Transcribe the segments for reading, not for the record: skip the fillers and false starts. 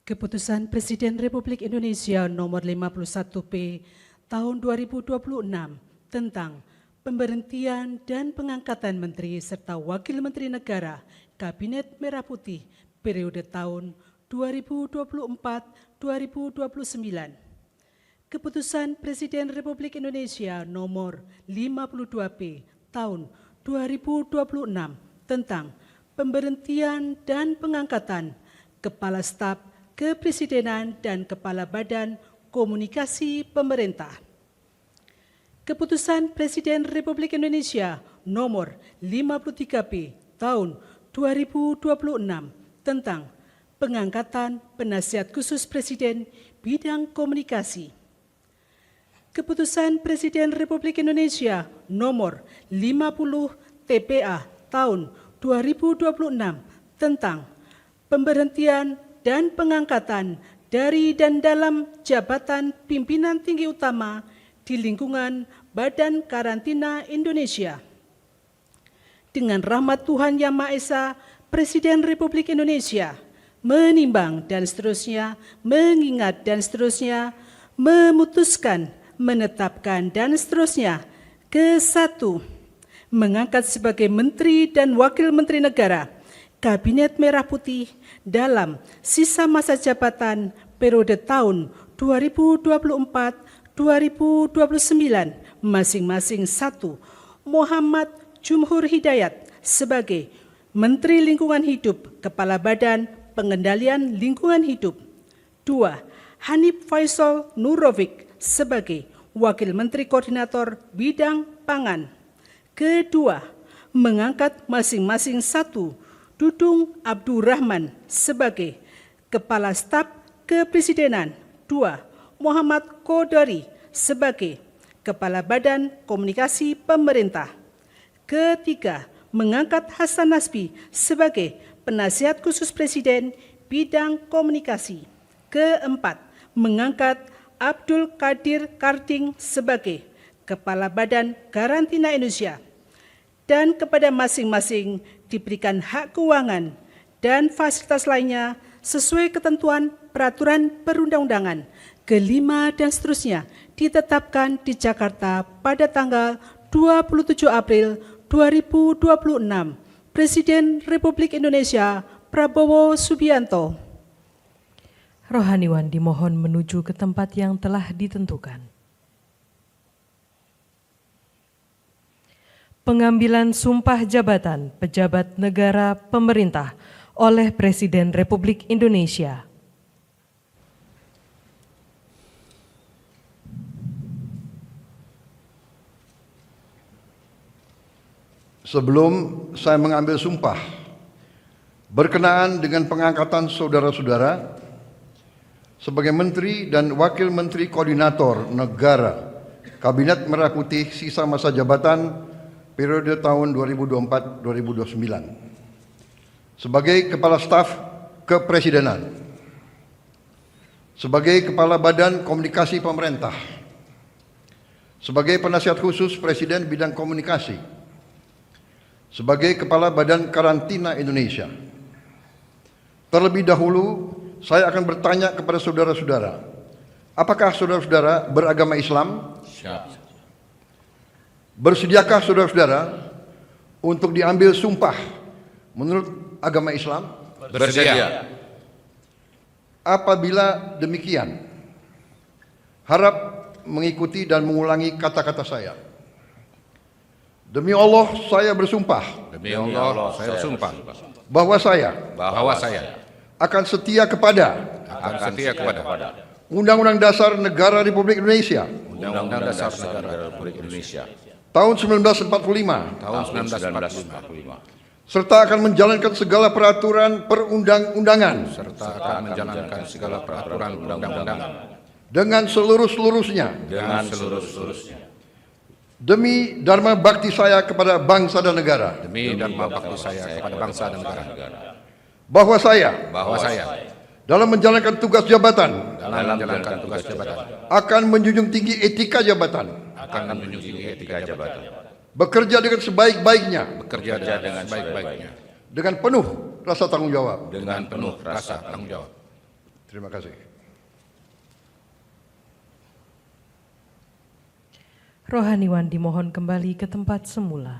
Keputusan Presiden Republik Indonesia Nomor 51P Tahun 2026 tentang pemberhentian dan pengangkatan Menteri serta Wakil Menteri Negara Kabinet Merah Putih periode tahun 2024-2029. Keputusan Presiden Republik Indonesia Nomor 52P Tahun 2026 tentang pemberhentian dan pengangkatan Kepala Staf Kepresidenan dan Kepala Badan Komunikasi Pemerintah. Keputusan Presiden Republik Indonesia Nomor 53P Tahun 2026 tentang pengangkatan Penasihat Khusus Presiden Bidang Komunikasi. Keputusan Presiden Republik Indonesia Nomor 50 TPA Tahun 2026 tentang pemberhentian dan pengangkatan dari dan dalam jabatan pimpinan tinggi utama di lingkungan Badan Karantina Indonesia. Dengan rahmat Tuhan Yang Maha Esa, Presiden Republik Indonesia menimbang dan seterusnya, mengingat dan seterusnya, memutuskan, menetapkan dan seterusnya. Ke-1, mengangkat sebagai Menteri dan Wakil Menteri Negara Kabinet Merah Putih dalam sisa masa jabatan periode tahun 2024-2029 masing-masing. 1. Muhammad Jumhur Hidayat sebagai Menteri Lingkungan Hidup, Kepala Badan Pengendalian Lingkungan Hidup. 2. Hanif Faisal Nurovic sebagai Wakil Menteri Koordinator Bidang Pangan. Kedua, mengangkat masing-masing 1. Dudung Abdurrahman sebagai Kepala Staf Kepresidenan. 2. Muhammad Kodari sebagai Kepala Badan Komunikasi Pemerintah. Ketiga, mengangkat Hasan Nasbi sebagai Penasihat Khusus Presiden Bidang Komunikasi. Keempat, mengangkat Abdul Qadir Karding sebagai Kepala Badan Karantina Indonesia. Dan kepada masing-masing diberikan hak keuangan dan fasilitas lainnya sesuai ketentuan peraturan perundang-undangan. Kelima dan seterusnya ditetapkan di Jakarta pada tanggal 27 April 2026. Presiden Republik Indonesia Prabowo Subianto. Rohaniwan dimohon menuju ke tempat yang telah ditentukan. Pengambilan sumpah jabatan pejabat negara pemerintah oleh Presiden Republik Indonesia. Sebelum saya mengambil sumpah berkenaan dengan pengangkatan saudara-saudara sebagai Menteri dan Wakil Menteri Koordinator Negara Kabinet Merah Putih sisa masa jabatan periode tahun 2024-2029 sebagai Kepala Staf Kepresidenan, sebagai Kepala Badan Komunikasi Pemerintah, sebagai Penasihat Khusus Presiden Bidang Komunikasi, sebagai Kepala Badan Karantina Indonesia. Terlebih dahulu, saya akan bertanya kepada saudara-saudara, apakah saudara-saudara beragama Islam? Siap. Bersediakah saudara-saudara untuk diambil sumpah menurut agama Islam? Bersedia. Apabila demikian, harap mengikuti dan mengulangi kata-kata saya. Demi Allah, saya bersumpah. Demi Allah, saya bersumpah Bahwa saya akan setia kepada Undang-Undang Dasar Negara Republik Indonesia Undang-Undang Dasar Negara Republik Indonesia tahun 1945 serta akan menjalankan segala peraturan perundang-undangan dengan seluruh-seluruhnya demi dharma bakti saya kepada bangsa dan negara. Bahwa saya dalam menjalankan tugas jabatan akan menjunjung tinggi etika jabatan, bekerja dengan sebaik-baiknya, dengan penuh rasa tanggung jawab. Terima kasih. Rohaniwan dimohon kembali ke tempat semula.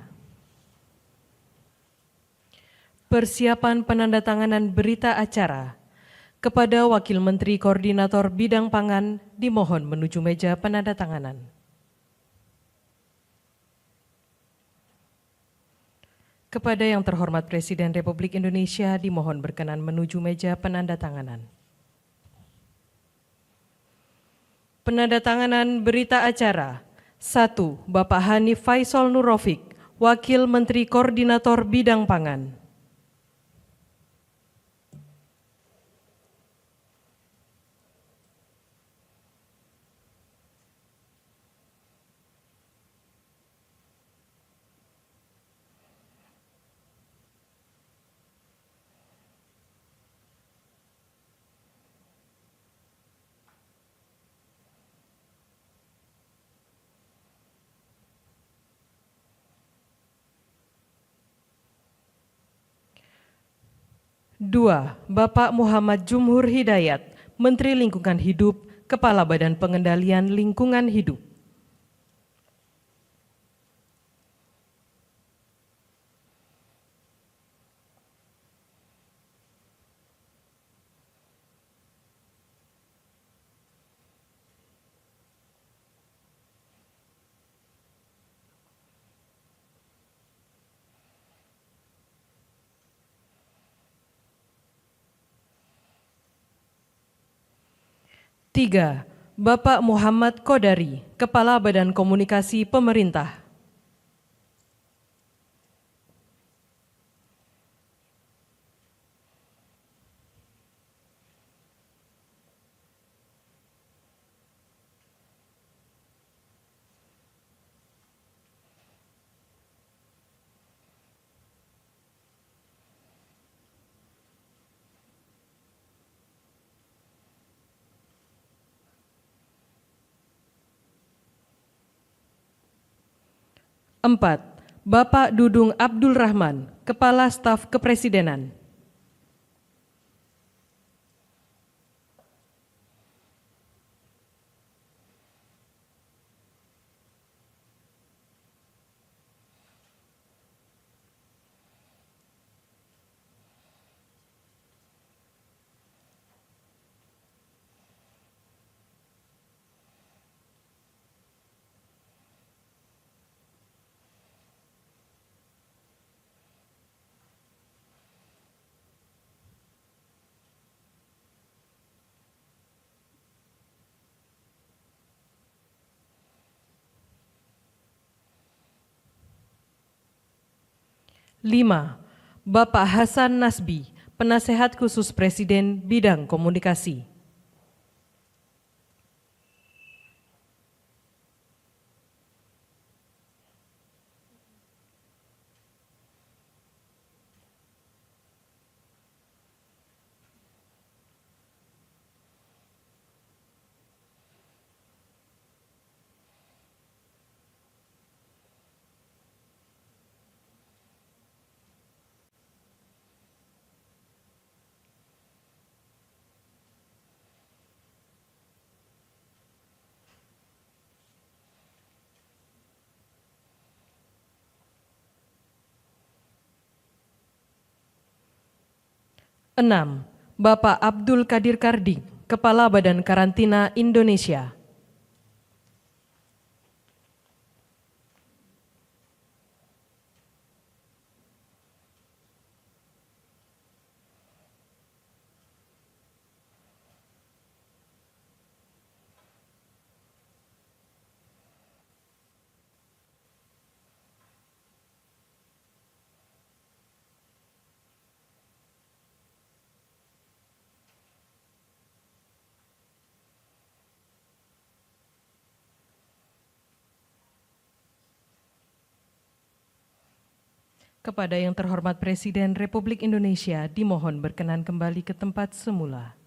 Persiapan penandatanganan berita acara kepada Wakil Menteri Koordinator Bidang Pangan dimohon menuju meja penandatanganan. Kepada yang terhormat Presiden Republik Indonesia dimohon berkenan menuju meja penandatanganan. Penandatanganan berita acara. 1. Bapak Hanif Faisal Nurrofik, Wakil Menteri Koordinator Bidang Pangan. Dua, Bapak Muhammad Jumhur Hidayat, Menteri Lingkungan Hidup, Kepala Badan Pengendalian Lingkungan Hidup. Tiga, Bapak Muhammad Kodari, Kepala Badan Komunikasi Pemerintah. Empat, Bapak Dudung Abdul Rahman, Kepala Staf Kepresidenan. Lima, Bapak Hasan Nasbi, Penasehat Khusus Presiden Bidang Komunikasi. Enam, Bapak Abdul Qadir Karding, Kepala Badan Karantina Indonesia. Kepada yang terhormat Presiden Republik Indonesia dimohon berkenan kembali ke tempat semula.